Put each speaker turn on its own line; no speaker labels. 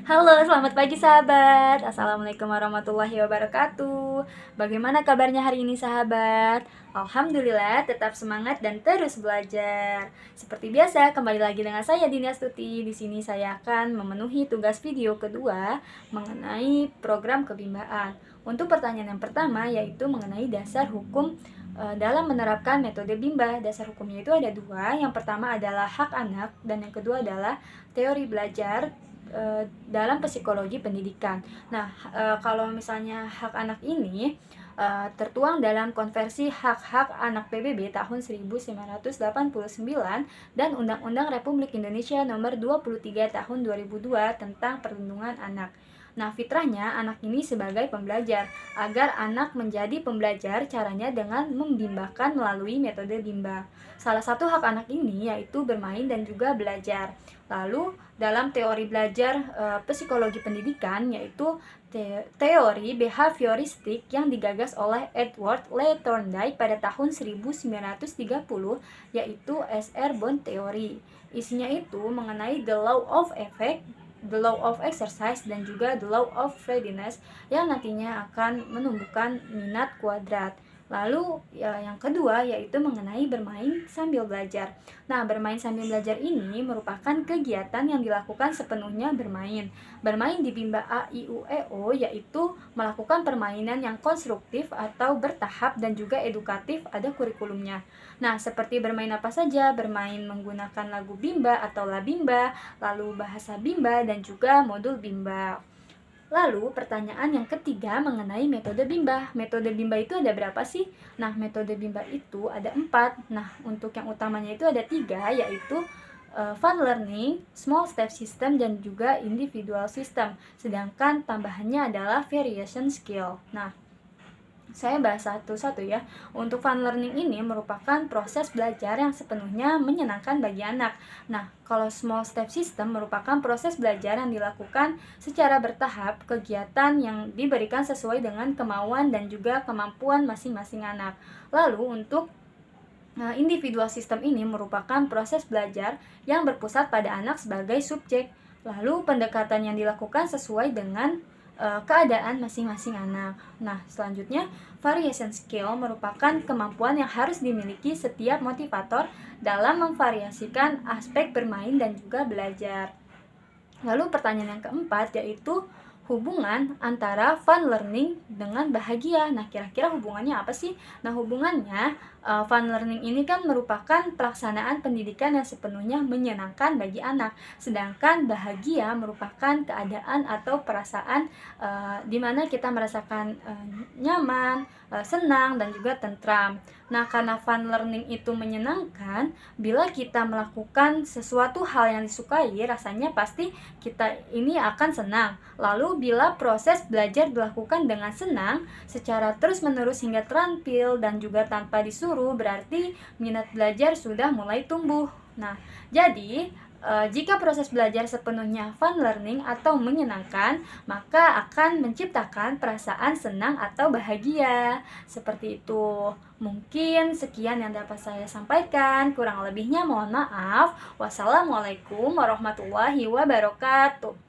Halo, selamat pagi sahabat. Assalamualaikum warahmatullahi wabarakatuh. Bagaimana kabarnya hari ini sahabat? Alhamdulillah, tetap semangat dan terus belajar. Seperti biasa, kembali lagi dengan saya Dini Astuti. Di sini saya akan memenuhi tugas video kedua mengenai program kebimbaan. Untuk pertanyaan yang pertama yaitu mengenai dasar hukum dalam menerapkan metode bimba. Dasar hukumnya itu ada dua. Yang pertama adalah hak anak dan yang kedua adalah teori belajar dalam psikologi pendidikan. Nah, kalau misalnya hak anak ini tertuang dalam Konvensi Hak-Hak Anak PBB tahun 1989 dan Undang-Undang Republik Indonesia Nomor 23 tahun 2002 tentang perlindungan anak. Nah, fitrahnya anak ini sebagai pembelajar. Agar anak menjadi pembelajar, caranya dengan membimbakan melalui metode bimba. Salah satu hak anak ini yaitu bermain dan juga belajar. Lalu, dalam teori belajar psikologi pendidikan yaitu teori behavioristik yang digagas oleh Edward Lee Thorndike pada tahun 1930 yaitu SR Bond Theory. Isinya itu mengenai the law of effect, the law of exercise, dan juga the law of readiness yang nantinya akan menumbuhkan minat kuadrat. Lalu yang kedua yaitu mengenai bermain sambil belajar. Nah, bermain sambil belajar ini merupakan kegiatan yang dilakukan sepenuhnya bermain. Bermain di bimba A, I, U, E, O yaitu melakukan permainan yang konstruktif atau bertahap dan juga edukatif, ada kurikulumnya. Nah, seperti bermain apa saja? Bermain menggunakan lagu bimba atau la bimba, lalu bahasa bimba, dan juga modul bimba. Lalu pertanyaan yang ketiga mengenai metode bimba. Metode bimba itu ada berapa sih? Nah, metode bimba itu ada 4. Nah, untuk yang utamanya itu ada 3, yaitu fun learning, small step system, dan juga individual system. Sedangkan tambahannya adalah variation skill. Nah, saya bahas satu-satu ya. Untuk fun learning ini merupakan proses belajar yang sepenuhnya menyenangkan bagi anak. Nah, kalau small step system merupakan proses belajar yang dilakukan secara bertahap, kegiatan yang diberikan sesuai dengan kemauan dan juga kemampuan masing-masing anak. Lalu untuk individual system ini merupakan proses belajar yang berpusat pada anak sebagai subjek. Lalu pendekatan yang dilakukan sesuai dengan keadaan masing-masing anak. Nah, selanjutnya variation skill merupakan kemampuan yang harus dimiliki setiap motivator dalam memvariasikan aspek bermain dan juga belajar. Lalu pertanyaan yang keempat yaitu hubungan antara fun learning dengan bahagia. Nah, kira-kira hubungannya apa sih? Nah, hubungannya fun learning ini kan merupakan pelaksanaan pendidikan yang sepenuhnya menyenangkan bagi anak. Sedangkan bahagia merupakan keadaan atau perasaan di mana kita merasakan nyaman, senang, dan juga tentram. Nah, karena fun learning itu menyenangkan, bila kita melakukan sesuatu hal yang disukai, rasanya pasti kita ini akan senang. Lalu bila proses belajar dilakukan dengan senang, secara terus-menerus hingga terampil dan juga tanpa disuruh, berarti minat belajar sudah mulai tumbuh. Nah, jadi jika proses belajar sepenuhnya fun learning atau menyenangkan, maka akan menciptakan perasaan senang atau bahagia. Seperti itu. Mungkin sekian yang dapat saya sampaikan. Kurang lebihnya mohon maaf. Wassalamualaikum warahmatullahi wabarakatuh.